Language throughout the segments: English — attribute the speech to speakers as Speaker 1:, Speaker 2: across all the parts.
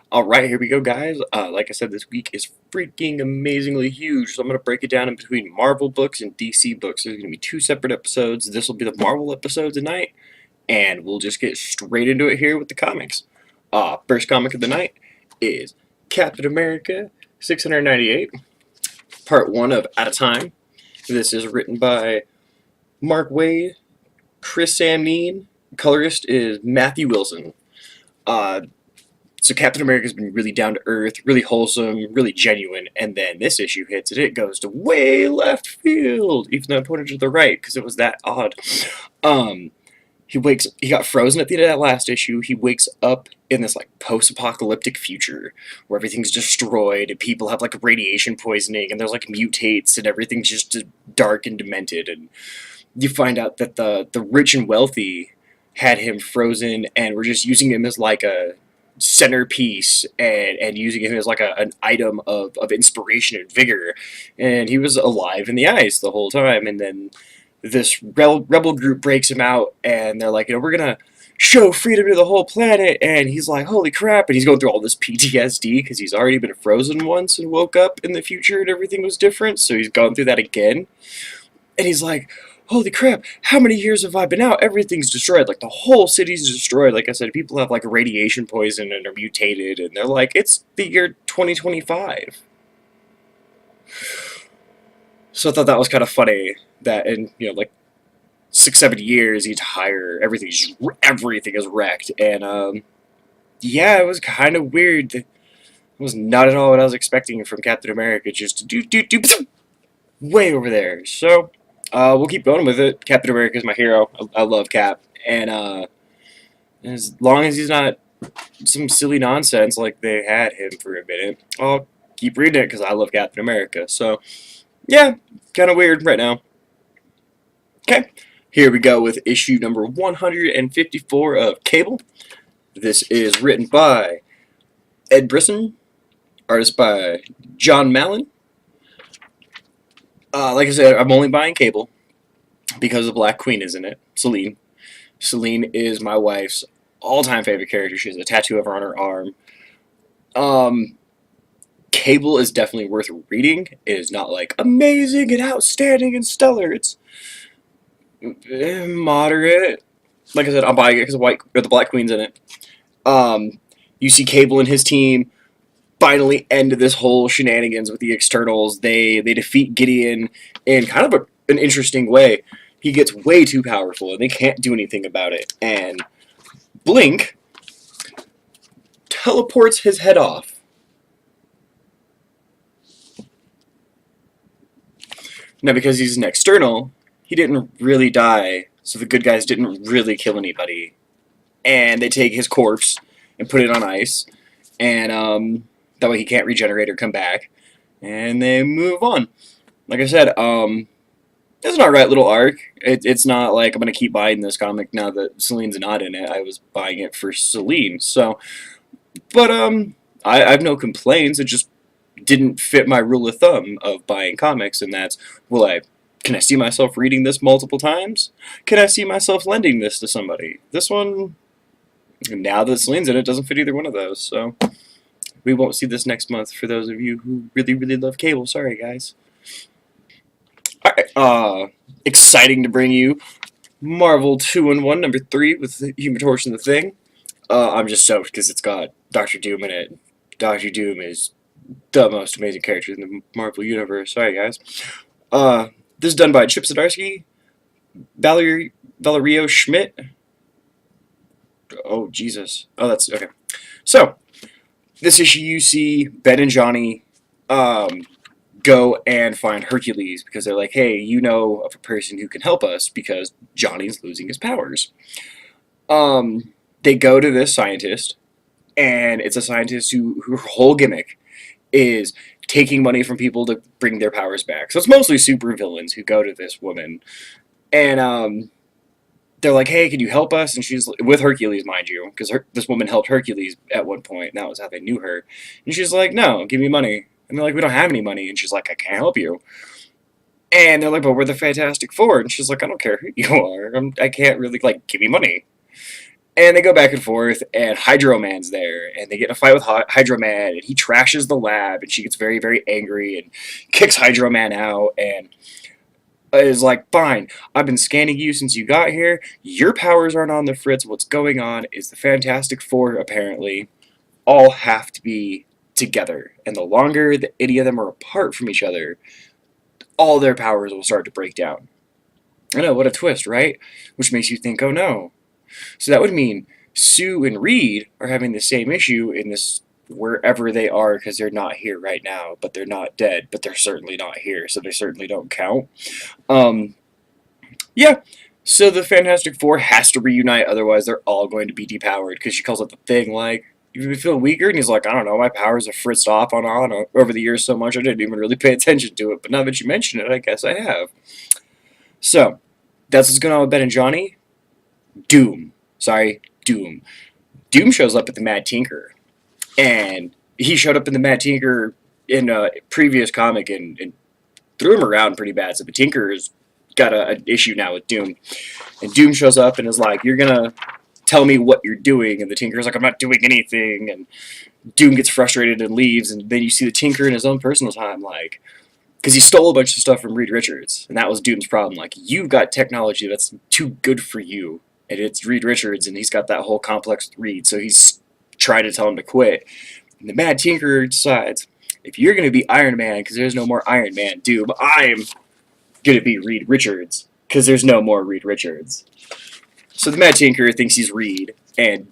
Speaker 1: Alright, here we go, guys. Like I said, this week is freaking amazingly huge, so I'm going to break it down in between Marvel books and DC books. There's going to be two separate episodes. This will be the Marvel episode tonight, and we'll just get straight into it here with the comics. First comic of the night is Captain America 698, part 1 of At a Time. This is written by Mark Waid, Chris Samneen. Colorist is Matthew Wilson. So Captain America's been really down to earth, really wholesome, really genuine, and then this issue hits and it goes to way left field, even though I pointed to the right because it was that odd. He got frozen at the end of that last issue. He wakes up in this like post-apocalyptic future where everything's destroyed and people have like radiation poisoning and there's like mutates and everything's just dark and demented. And you find out that the rich and wealthy had him frozen and were just using him as like a centerpiece and using him as like an item of inspiration and vigor, and he was alive in the ice the whole time. And then this rebel group breaks him out and they're like, we're gonna show freedom to the whole planet, and he's like, holy crap, and he's going through all this PTSD because he's already been frozen once and woke up in the future and everything was different, so he's gone through that again. And he's like, holy crap, how many years have I been out? Everything's destroyed. Like, the whole city's destroyed. Like I said, people have, like, radiation poison and are mutated, and they're like, it's the year 2025. So I thought that was kind of funny that in, like, 6-7 years, everything is wrecked. And, yeah, it was kind of weird. It was not at all what I was expecting from Captain America, just do way over there. So we'll keep going with it. Captain America is my hero. I love Cap, and as long as he's not some silly nonsense like they had him for a minute, I'll keep reading it because I love Captain America. So yeah, kind of weird right now. Okay, here we go with issue number 154 of Cable. This is written by Ed Brisson, artist by John Mallon. Like I said, I'm only buying Cable because the Black Queen is in it, Selene. Selene is my wife's all-time favorite character. She has a tattoo of her on her arm. Cable is definitely worth reading. It is not like amazing and outstanding and stellar. It's moderate. Like I said, I'm buying it because the Black Queen's in it. You see Cable and his team finally end this whole shenanigans with the externals. They defeat Gideon in kind of an interesting way. He gets way too powerful, and they can't do anything about it. And Blink teleports his head off. Now, because he's an external, he didn't really die, so the good guys didn't really kill anybody. And they take his corpse and put it on ice, and that way he can't regenerate or come back. And they move on. Like I said, it's an alright little arc. It's not like I'm going to keep buying this comic now that Selene's not in it. I was buying it for Selene. So, but I have no complaints. It just didn't fit my rule of thumb of buying comics, and that's, can I see myself reading this multiple times? Can I see myself lending this to somebody? This one, now that Selene's in it, doesn't fit either one of those. So we won't see this next month for those of you who really, really love Cable. Sorry, guys. Alright, exciting to bring you Marvel 2-in-1 number 3 with the Human Torch and the Thing. I'm just stoked because it's got Dr. Doom in it. Dr. Doom is the most amazing character in the Marvel Universe. Sorry, guys. This is done by Chip Zdarsky, Valerio Schmidt. Oh, Jesus. Oh, that's okay. So, this issue you see Ben and Johnny go and find Hercules because they're like, hey, you know of a person who can help us because Johnny's losing his powers. They go to this scientist, and it's a scientist whose whole gimmick is taking money from people to bring their powers back. So it's mostly supervillains who go to this woman, and they're like, hey, can you help us? And she's with Hercules, mind you, because this woman helped Hercules at one point, and that was how they knew her. And she's like, no, give me money. And they're like, we don't have any money. And she's like, I can't help you. And they're like, but we're the Fantastic Four. And she's like, I don't care who you are. I can't really, give me money. And they go back and forth, and Hydro Man's there, and they get in a fight with Hydro Man, and he trashes the lab, and she gets very, very angry and kicks Hydro Man out, and is like, fine, I've been scanning you since you got here. Your powers aren't on the fritz. What's going on is the Fantastic Four, apparently, all have to be together. And the longer that any of them are apart from each other, all their powers will start to break down. I know, what a twist, right? Which makes you think, oh no. So that would mean Sue and Reed are having the same issue in this wherever they are, because they're not here right now, but they're not dead, but they're certainly not here, so they certainly don't count. Yeah, so the Fantastic Four has to reunite, otherwise they're all going to be depowered, because she calls it the thing, like, you feel weaker, and he's like, I don't know, my powers have fritzed off on over the years so much I didn't even really pay attention to it, but now that you mention it, I guess I have. So, that's what's going on with Ben and Johnny. Doom. Doom shows up at the Mad Tinker, and he showed up in the Mad Tinker in a previous comic and threw him around pretty bad, so the Tinker's got an issue now with Doom. And Doom shows up and is like, you're gonna tell me what you're doing, and the Tinker's like, I'm not doing anything, and Doom gets frustrated and leaves, and then you see the Tinker in his own personal time, like, because he stole a bunch of stuff from Reed Richards, and that was Doom's problem, like, you've got technology that's too good for you, and it's Reed Richards, and he's got that whole complex with Reed, so he's trying to tell him to quit. And the Mad Tinker decides, if you're going to be Iron Man, because there's no more Iron Man, Doom, I'm going to be Reed Richards, because there's no more Reed Richards. So the Mad Tinker thinks he's Reed, and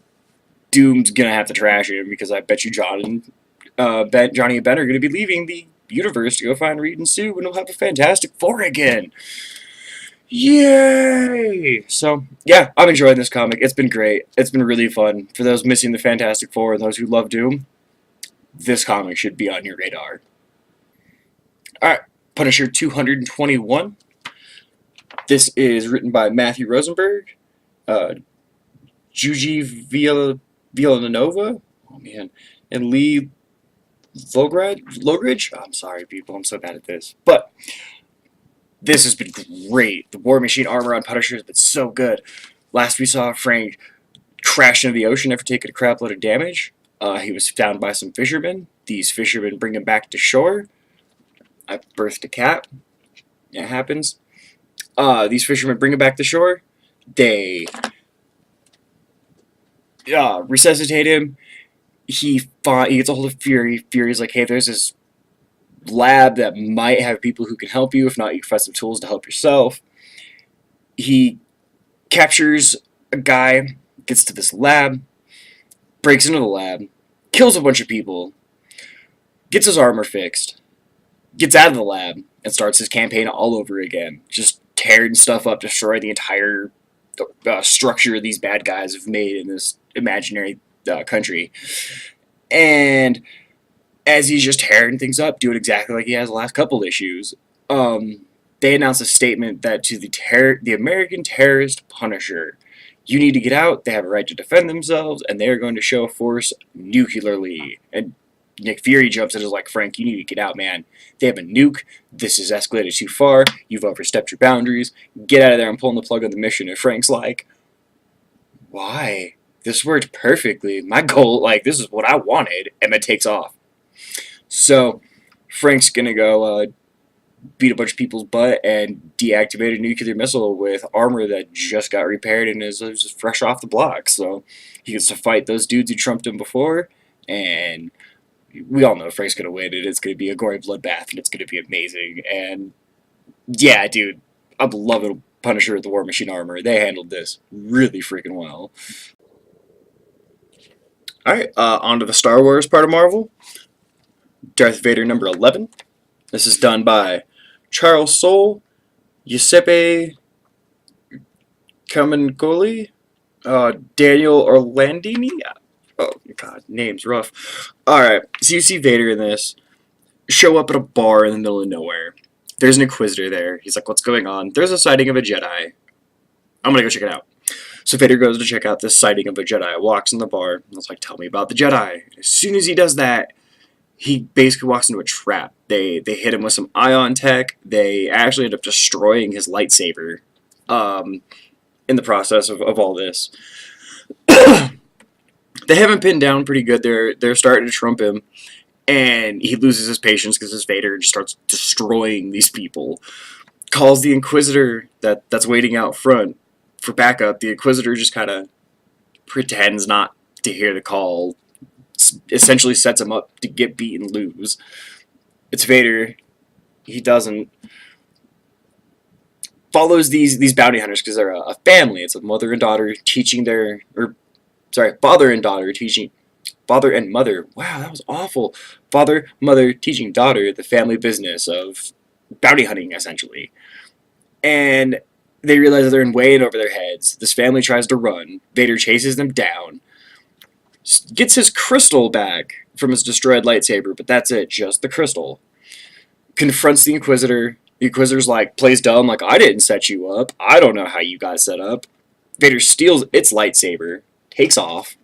Speaker 1: Doom's going to have to trash him, because I bet you Johnny and Ben are going to be leaving the universe to go find Reed and Sue, and we'll have a Fantastic Four again. Yay! So, yeah, I'm enjoying this comic. It's been great. It's been really fun. For those missing the Fantastic Four and those who love Doom, this comic should be on your radar. Alright, Punisher 221. This is written by Matthew Rosenberg, Juji Villanova, oh man, and Lee Logridge. I'm sorry, people, I'm so bad at this. But this has been great. The War Machine armor on Punisher has been so good. Last we saw, Frank crashed into the ocean after taking a crap load of damage. He was found by some fishermen. These fishermen bring him back to shore. I birthed a cat. It happens. These fishermen bring him back to shore. They resuscitate him. He gets a hold of Fury. Fury's like, hey, there's this lab that might have people who can help you. If not, you can find some tools to help yourself. He captures a guy, gets to this lab, breaks into the lab, kills a bunch of people, gets his armor fixed, gets out of the lab, and starts his campaign all over again. Just tearing stuff up, destroying the entire structure these bad guys have made in this imaginary country. And as he's just tearing things up, doing exactly like he has the last couple issues, they announced a statement that to the American terrorist Punisher, you need to get out, they have a right to defend themselves, and they are going to show force nuclearly. And Nick Fury jumps in and is like, Frank, you need to get out, man. They have a nuke. This has escalated too far. You've overstepped your boundaries. Get out of there and pulling the plug on the mission. And Frank's like, why? This worked perfectly. My goal, like, this is what I wanted. And then takes off. So, Frank's going to go beat a bunch of people's butt and deactivate a nuclear missile with armor that just got repaired and is just fresh off the block. So, he gets to fight those dudes who trumped him before. And we all know Frank's going to win, and it's going to be a gory bloodbath, and it's going to be amazing. And, yeah, dude, I'm loving Punisher at the War Machine armor. They handled this really freaking well. Alright, on to the Star Wars part of Marvel. Darth Vader number 11. This is done by Charles Soule, Giuseppe Camuncoli, Daniel Orlandini. Oh, God, name's rough. Alright, so you see Vader in this show up at a bar in the middle of nowhere. There's an Inquisitor there. He's like, what's going on? There's a sighting of a Jedi. I'm gonna go check it out. So Vader goes to check out this sighting of a Jedi. Walks in the bar. And it's like, tell me about the Jedi. As soon as he does that, he basically walks into a trap. They hit him with some ion tech. They actually end up destroying his lightsaber in the process of all this. They have him pinned down pretty good. They're starting to trump him, and he loses his patience because his Vader just starts destroying these people. Calls the Inquisitor that's waiting out front for backup. The Inquisitor just kind of pretends not to hear the call. Essentially sets him up to get beat and lose. It's Vader. He doesn't. Follows these bounty hunters because they're a family. It's a mother and daughter teaching their, or sorry, father and daughter teaching, father and mother. Wow, that was awful. Father, mother teaching daughter the family business of bounty hunting, essentially. And they realize they're in way in over their heads. This family tries to run. Vader chases them down. Gets his crystal back from his destroyed lightsaber, but that's it, just the crystal. Confronts the Inquisitor. The Inquisitor's like, plays dumb, like, I didn't set you up. I don't know how you got set up. Vader steals its lightsaber, takes off,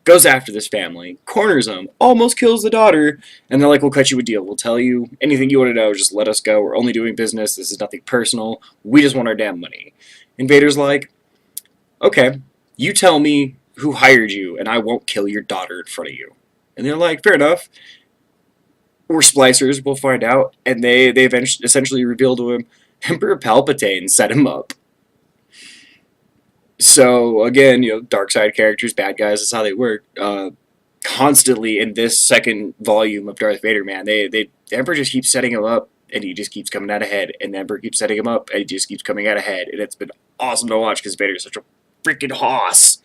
Speaker 1: goes after this family, corners them, almost kills the daughter, and they're like, we'll cut you a deal. We'll tell you anything you want to know, just let us go. We're only doing business. This is nothing personal. We just want our damn money. And Vader's like, okay, you tell me who hired you, and I won't kill your daughter in front of you. And they're like, fair enough. We're splicers, we'll find out. And they essentially reveal to him Emperor Palpatine set him up. So, again, dark side characters, bad guys, that's how they work. Constantly in this second volume of Darth Vader, man, the Emperor just keeps setting him up, and he just keeps coming out ahead. And the Emperor keeps setting him up, and he just keeps coming out ahead. And it's been awesome to watch, because Vader is such a freaking hoss.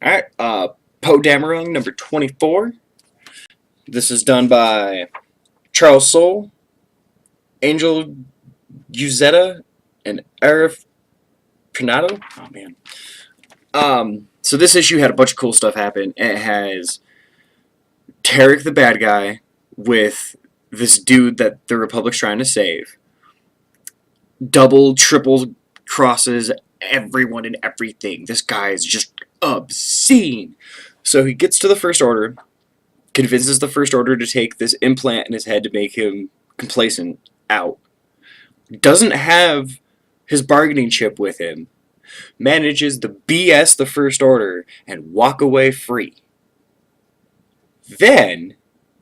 Speaker 1: Alright, Poe Dameron, number 24. This is done by Charles Soule, Angel Uzetta, and Arif Pranado. Oh, man. So this issue had a bunch of cool stuff happen. It has Tarek the bad guy with this dude that the Republic's trying to save. Double, triple crosses everyone and everything. This guy is just obscene. So he gets to the First Order, convinces the First Order to take this implant in his head to make him complacent out. Doesn't have his bargaining chip with him. Manages to BS the First Order and walk away free. Then,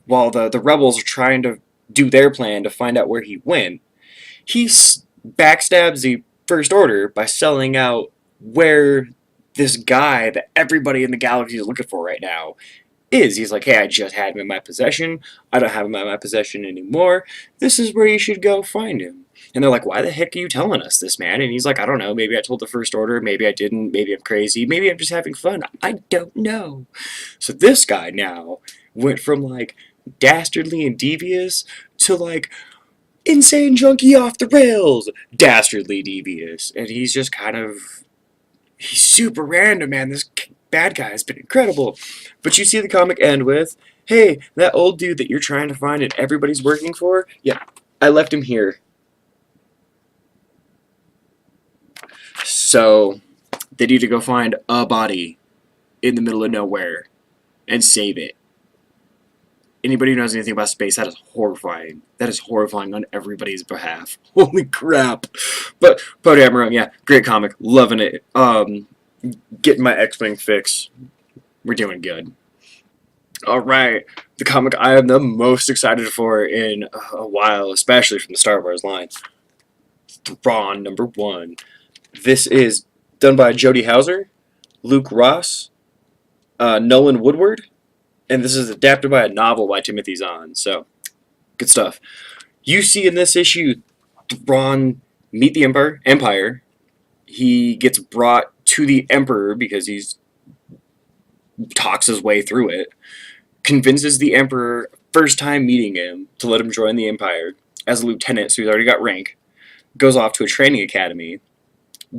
Speaker 1: while the rebels are trying to do their plan to find out where he went, he backstabs the First Order by selling out where this guy that everybody in the galaxy is looking for right now is. He's like, hey, I just had him in my possession. I don't have him in my possession anymore. This is where you should go find him. And they're like, why the heck are you telling us this, man? And he's like, I don't know. Maybe I told the First Order. Maybe I didn't. Maybe I'm crazy. Maybe I'm just having fun. I don't know. So this guy now went from, like, dastardly and devious to, like, insane junkie off the rails. Dastardly devious. And he's just kind of... he's super random, man. This bad guy has been incredible. But you see the comic end with, hey, that old dude that you're trying to find and everybody's working for, yeah, I left him here. So they need to go find a body in the middle of nowhere and save it. Anybody who knows anything about space, that is horrifying. That is horrifying on everybody's behalf. Holy crap. But Poe Dameron, yeah, great comic. Loving it. Getting my X-Wing fix. We're doing good. Alright, the comic I am the most excited for in a while, especially from the Star Wars line. Thrawn, number 1. This is done by Jody Houser, Luke Ross, Nolan Woodward, and this is adapted by a novel by Timothy Zahn, so good stuff. You see in this issue Thrawn meet the Empire. He gets brought to the Emperor because he's talks his way through it, convinces the Emperor, first time meeting him, to let him join the Empire as a lieutenant, so he's already got rank, goes off to a training academy,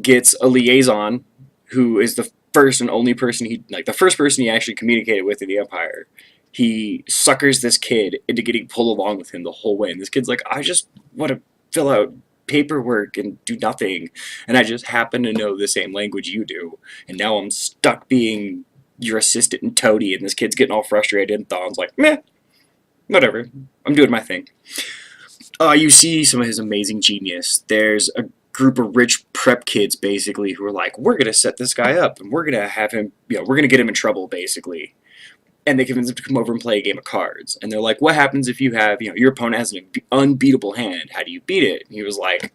Speaker 1: gets a liaison who is the first and only person the first person he actually communicated with in the Empire. He suckers this kid into getting pulled along with him the whole way, and this kid's like, I just want to fill out paperwork and do nothing, and I just happen to know the same language you do, and now I'm stuck being your assistant and toady, and this kid's getting all frustrated, and Thrawn's like, meh, whatever, I'm doing my thing. You see some of his amazing genius. There's a group of rich prep kids, basically, who are like, we're going to set this guy up, and we're going to have him, we're going to get him in trouble, basically. And they convince him to come over and play a game of cards. And they're like, what happens if you have, your opponent has an unbeatable hand? How do you beat it? And he was like,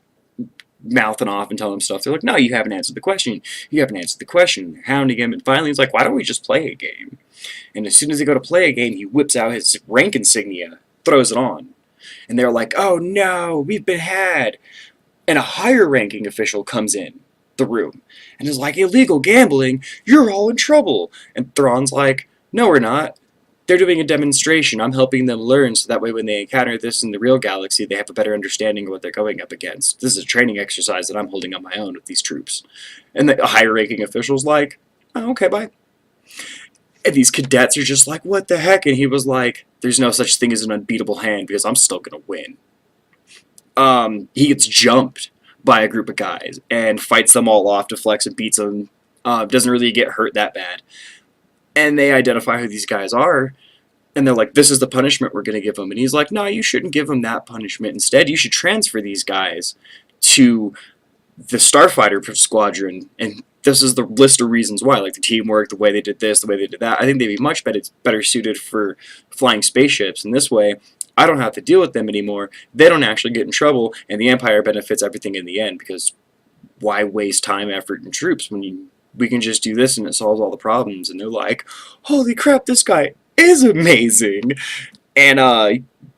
Speaker 1: mouthing off and telling him stuff. They're like, no, you haven't answered the question. You haven't answered the question. They're hounding him. And finally, he's like, why don't we just play a game? And as soon as they go to play a game, he whips out his rank insignia, throws it on. And they're like, oh no, we've been had. And a higher ranking official comes in the room and is like, illegal gambling, you're all in trouble. And Thrawn's like, no, we're not. They're doing a demonstration. I'm helping them learn so that way when they encounter this in the real galaxy, they have a better understanding of what they're going up against. This is a training exercise that I'm holding on my own with these troops. And the higher ranking official's like, oh, okay, bye. And these cadets are just like, what the heck? And he was like, there's no such thing as an unbeatable hand because I'm still going to win. He gets jumped by a group of guys and fights them all off, deflects and beats them. Doesn't really get hurt that bad. And they identify who these guys are. And they're like, this is the punishment we're going to give them. And he's like, no, you shouldn't give them that punishment. Instead, you should transfer these guys to the Starfighter Squadron. And this is the list of reasons why. Like the teamwork, the way they did this, the way they did that. I think they'd be much better suited for flying spaceships. And this way, I don't have to deal with them anymore. They don't actually get in trouble. And the Empire benefits everything in the end. Because why waste time, effort, and troops when we can just do this and it solves all the problems? And they're like, holy crap, this guy is amazing. And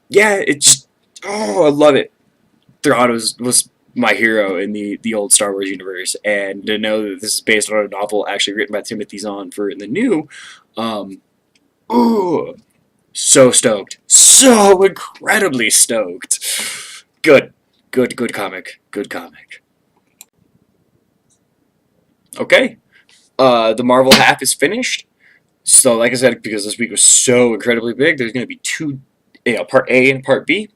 Speaker 1: yeah, it's I love it. Thrawn was my hero in the old Star Wars universe, and to know that this is based on a novel actually written by Timothy Zahn for in the new, oh, so stoked, so incredibly stoked. Good comic, good comic. Okay, the Marvel half is finished. So, like I said, because this week was so incredibly big, there's going to be two, part A and part B.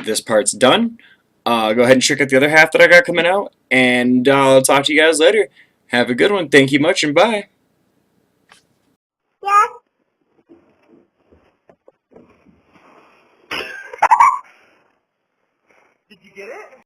Speaker 1: This part's done. Go ahead and check out the other half that I got coming out, and I'll talk to you guys later. Have a good one. Thank you much, and bye.
Speaker 2: Yeah. Did you get it?